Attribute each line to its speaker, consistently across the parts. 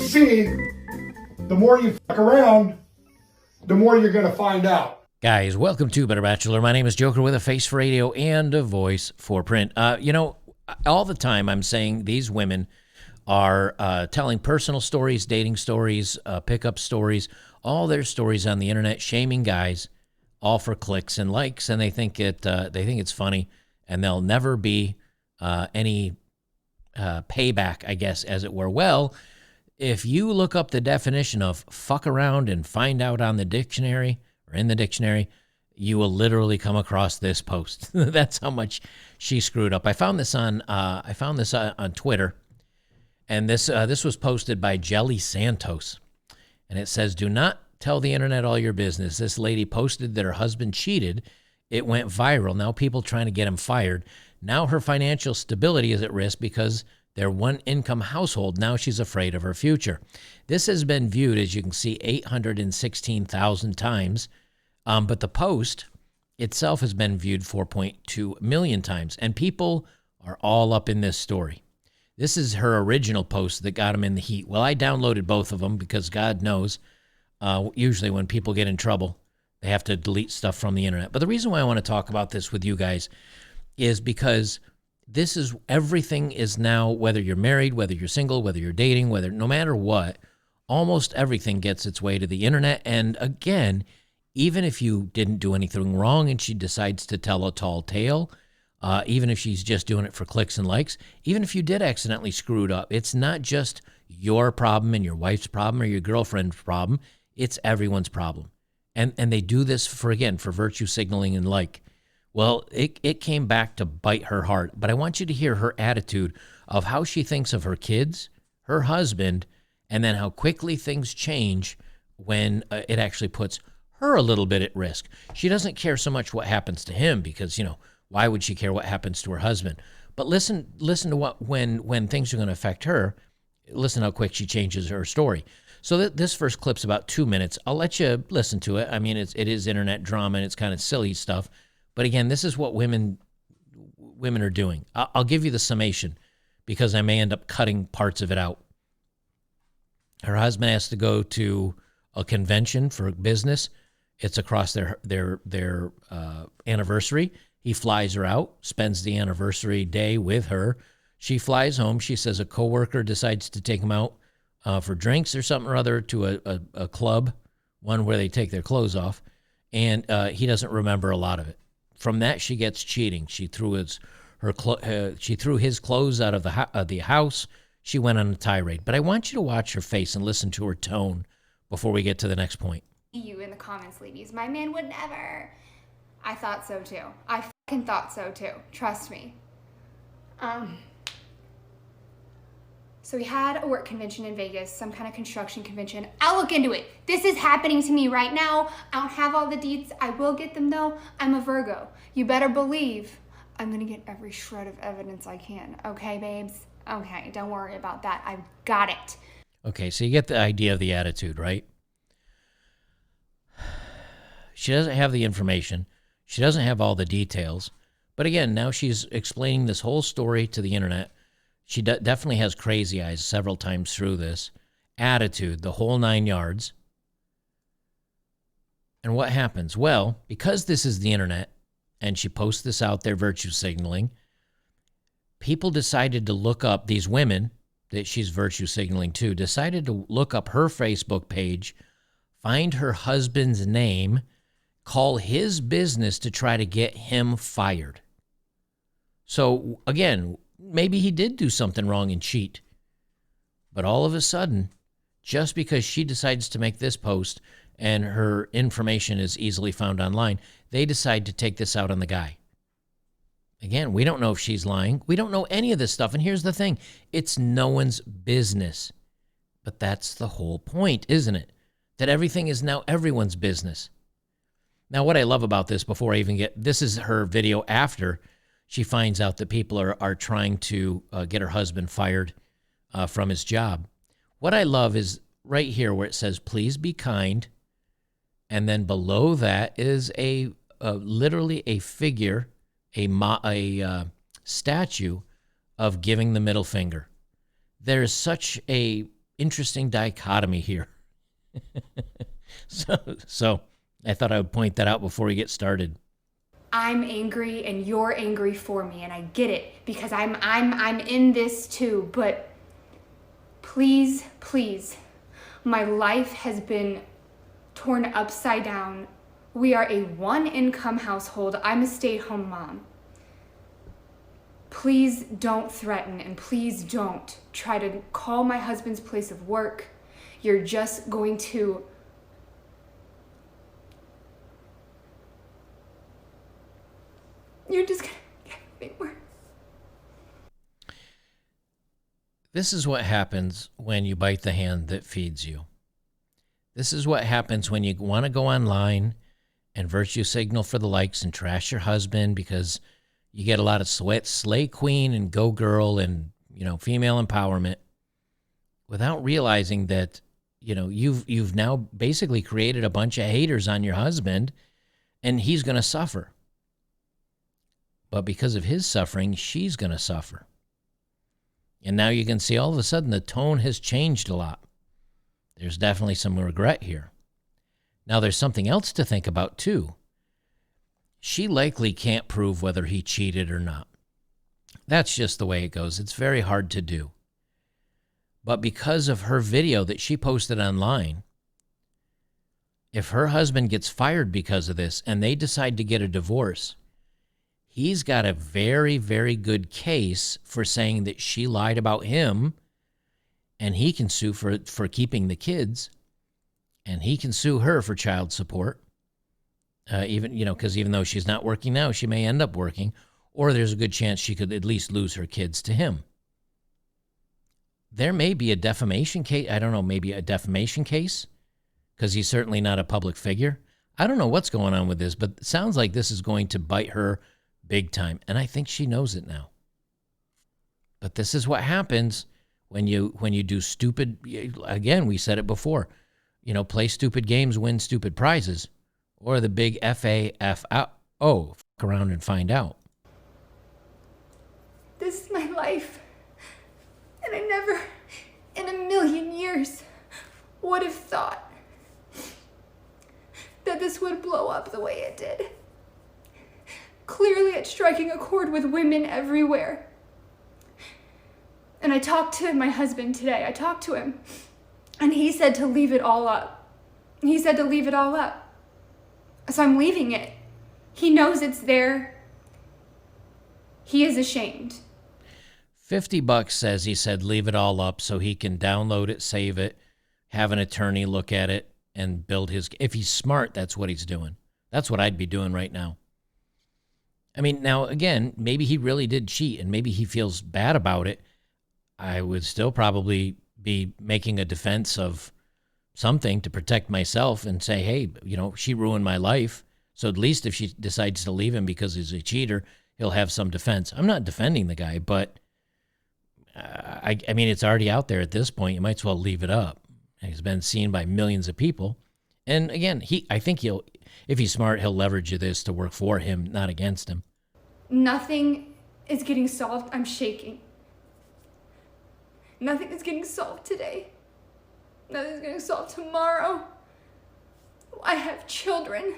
Speaker 1: see, the more you fuck around, the more you're going to find out.
Speaker 2: Guys, welcome to Better Bachelor. My name is Joker with a face for radio and a voice for print. All the time I'm saying these women are telling personal stories, dating stories, pickup stories, all their stories on the internet, shaming guys, all for clicks and likes, and they think it's funny, and there'll never be any payback, I guess, as it were. Well, if you look up the definition of fuck around and find out on the dictionary or in the dictionary, you will literally come across this post. That's how much she screwed up. I found this on Twitter, and this was posted by Jelly Santos, and it says, "Do not tell the internet all your business. This lady posted that her husband cheated. It went viral. Now people trying to get him fired. Now her financial stability is at risk because they're one-income household. Now she's afraid of her future." This has been viewed, as you can see, 816,000 times, but the post itself has been viewed 4.2 million times, and people are all up in this story. This is her original post that got him in the heat. Well, I downloaded both of them because God knows, usually when people get in trouble, they have to delete stuff from the internet. But the reason why I want to talk about this with you guys is because this is, everything is now, whether you're married, whether you're single, whether you're dating, no matter what, almost everything gets its way to the internet. And again, even if you didn't do anything wrong and she decides to tell a tall tale, even if she's just doing it for clicks and likes, even if you did accidentally screw it up, it's not just your problem and your wife's problem or your girlfriend's problem. It's everyone's problem. And they do this for virtue signaling and like. Well, it came back to bite her heart. But I want you to hear her attitude of how she thinks of her kids, her husband, and then how quickly things change when it actually puts her a little bit at risk. She doesn't care so much what happens to him because, why would she care what happens to her husband? But listen to what, when things are going to affect her, listen how quick she changes her story. So this first clip's about 2 minutes. I'll let you listen to it. I mean, it is internet drama and it's kind of silly stuff. But again, this is what women are doing. I'll give you the summation because I may end up cutting parts of it out. Her husband has to go to a convention for business. It's across their anniversary. He flies her out, spends the anniversary day with her. She flies home. She says a coworker decides to take him out for drinks or something or other to a club, one where they take their clothes off, and he doesn't remember a lot of it. From that, she gets cheating. She threw his clothes out of the house. She went on a tirade. But I want you to watch her face and listen to her tone before we get to the next point.
Speaker 3: You in the comments, ladies. My man would never. I thought so too. I fucking thought so too. Trust me. So we had a work convention in Vegas, some kind of construction convention. I'll look into it. This is happening to me right now. I don't have all the deets. I will get them though. I'm a Virgo. You better believe I'm gonna get every shred of evidence I can. Okay, babes? Okay, don't worry about that. I've got it.
Speaker 2: Okay, so you get the idea of the attitude, right? She doesn't have the information. She doesn't have all the details. But again, now she's explaining this whole story to the internet. She definitely has crazy eyes several times through this. Attitude, the whole 9 yards. And what happens? Well, because this is the internet, and she posts this out there, virtue signaling, people decided to look up, these women that she's virtue signaling to, decided to look up her Facebook page, find her husband's name, call his business to try to get him fired. So again, maybe he did do something wrong and cheat. But all of a sudden, just because she decides to make this post and her information is easily found online, they decide to take this out on the guy. Again, we don't know if she's lying. We don't know any of this stuff. And here's the thing. It's no one's business. But that's the whole point, isn't it? That everything is now everyone's business. Now, what I love about this, before I even this is her video after she finds out that people are trying to get her husband fired from his job. What I love is right here where it says, please be kind. And then below that is literally a figure, a statue of giving the middle finger. There is such a interesting dichotomy here. So I thought I would point that out before we get started.
Speaker 3: I'm angry and you're angry for me, and I get it because I'm in this too, but please, my life has been torn upside down. We are a one-income household. I'm a stay-at-home mom. Please don't threaten, and please don't try to call my husband's place of work. You're just going to get me worse.
Speaker 2: This is what happens when you bite the hand that feeds you. This is what happens when you want to go online and virtue signal for the likes and trash your husband because you get a lot of slay queen and go girl and, female empowerment without realizing that, you've now basically created a bunch of haters on your husband and he's going to suffer. But because of his suffering, she's going to suffer. And now you can see all of a sudden the tone has changed a lot. There's definitely some regret here. Now there's something else to think about too. She likely can't prove whether he cheated or not. That's just the way it goes. It's very hard to do. But because of her video that she posted online, if her husband gets fired because of this and they decide to get a divorce, he's got a very, very good case for saying that she lied about him, and he can sue for keeping the kids, and he can sue her for child support. Because even though she's not working now, she may end up working, or there's a good chance she could at least lose her kids to him. There may be a defamation case. I don't know, maybe a defamation case, because he's certainly not a public figure. I don't know what's going on with this, but it sounds like this is going to bite her big time, and I think she knows it now. But this is what happens when you do stupid. Again, we said it before. Play stupid games, win stupid prizes, or the big FAFO. Fuck around and find out.
Speaker 3: This is my life, and I never, in a million years, would have thought that this would blow up the way it did. Clearly it's striking a chord with women everywhere. And I talked to my husband today. I talked to him, and he said to leave it all up. So I'm leaving it. He knows it's there. He is ashamed.
Speaker 2: $50 says he said leave it all up so he can download it, save it, have an attorney look at it, and build his... If he's smart, that's what he's doing. That's what I'd be doing right now. I mean, now, again, maybe he really did cheat, and maybe he feels bad about it. I would still probably be making a defense of something to protect myself and say, hey, she ruined my life. So at least if she decides to leave him because he's a cheater, he'll have some defense. I'm not defending the guy, but I mean, it's already out there at this point. You might as well leave it up. He's been seen by millions of people. And again, I think if he's smart, he'll leverage this to work for him, not against him.
Speaker 3: Nothing is getting solved. I'm shaking. Nothing is getting solved today. Nothing is getting solved tomorrow. I have children.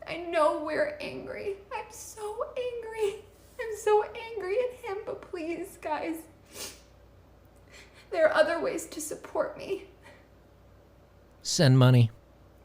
Speaker 3: I know we're angry. I'm so angry. I'm so angry at him, but please, guys, there are other ways to support me.
Speaker 2: Send money.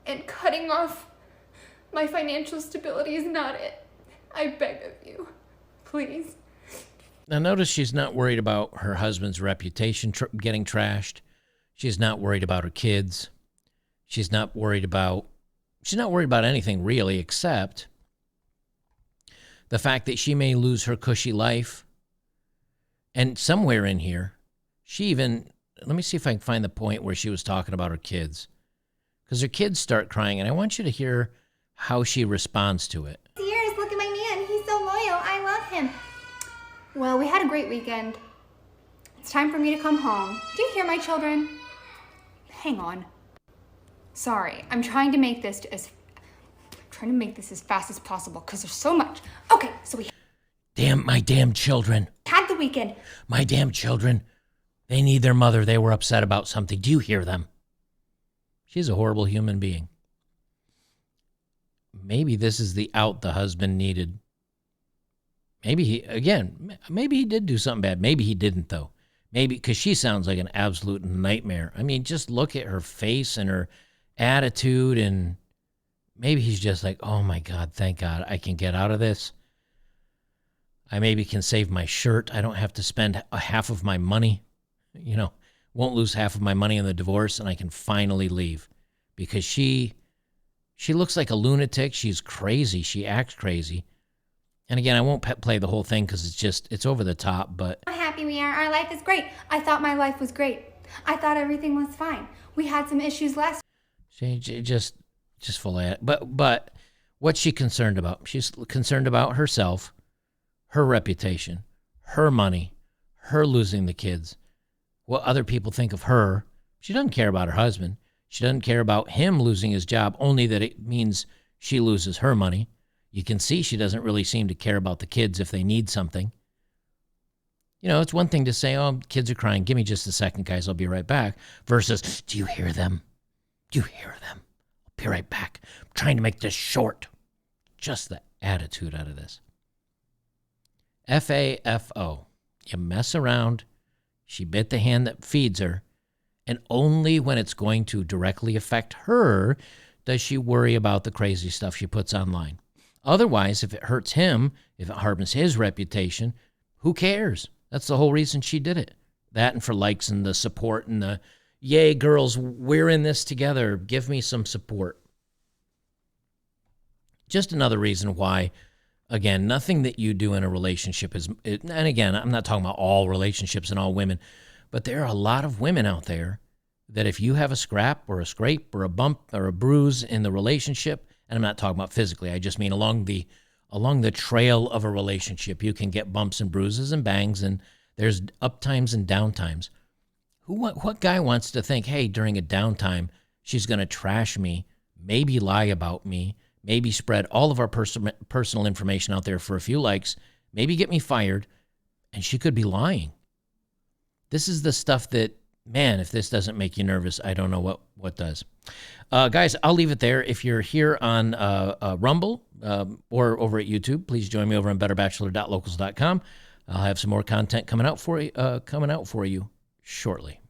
Speaker 3: And cutting off my financial stability is not it. I beg of you, please.
Speaker 2: Now notice she's not worried about her husband's reputation getting trashed. She's not worried about her kids. She's not worried about anything really, except the fact that she may lose her cushy life. And somewhere in here, let me see if I can find the point where she was talking about her kids. Because her kids start crying, and I want you to hear how she responds to it.
Speaker 3: Dears, look at my man. He's so loyal. I love him. Well, we had a great weekend. It's time for me to come home. Do you hear my children? Hang on. Sorry, I'm trying to make this as fast as possible because there's so much. Okay, so we
Speaker 2: My damn children.
Speaker 3: had the weekend.
Speaker 2: My damn children. They need their mother. They were upset about something. Do you hear them? She's a horrible human being. Maybe this is the out the husband needed. Maybe he did do something bad. Maybe he didn't, though. Maybe because she sounds like an absolute nightmare. I mean, just look at her face and her attitude, and maybe he's just like, oh my God, thank God I can get out of this. I maybe can save my shirt. I don't have to spend half of my money, won't lose half of my money in the divorce, and I can finally leave. Because she looks like a lunatic. She's crazy. She acts crazy. And again, I won't play the whole thing because it's over the top, but...
Speaker 3: How happy we are. Our life is great. I thought my life was great. I thought everything was fine. We had some issues last...
Speaker 2: She just full of it. But what's she concerned about? She's concerned about herself, her reputation, her money, her losing the kids, what other people think of her. She doesn't care about her husband. She doesn't care about him losing his job, only that it means she loses her money. You can see she doesn't really seem to care about the kids if they need something. It's one thing to say, oh, kids are crying. Give me just a second, guys. I'll be right back. Versus, do you hear them? Do you hear them? I'll be right back. I'm trying to make this short. Just the attitude out of this. FAFO. You mess around. She bit the hand that feeds her. And only when it's going to directly affect her does she worry about the crazy stuff she puts online. Otherwise, if it hurts him, if it hardens his reputation, who cares? That's the whole reason she did it. That and for likes and the support and the, yay, girls, we're in this together. Give me some support. Just another reason why, again, nothing that you do in a relationship is, and again, I'm not talking about all relationships and all women, but there are a lot of women out there that if you have a scrap or a scrape or a bump or a bruise in the relationship, and I'm not talking about physically, I just mean along the trail of a relationship, you can get bumps and bruises and bangs, and there's up times and down times. What guy wants to think, hey, during a downtime, she's going to trash me, maybe lie about me, maybe spread all of our personal information out there for a few likes, maybe get me fired, and she could be lying. This is the stuff that, man, if this doesn't make you nervous, I don't know what does. Guys, I'll leave it there. If you're here on Rumble or over at YouTube, please join me over on betterbachelor.locals.com. I'll have some more content coming out for you shortly.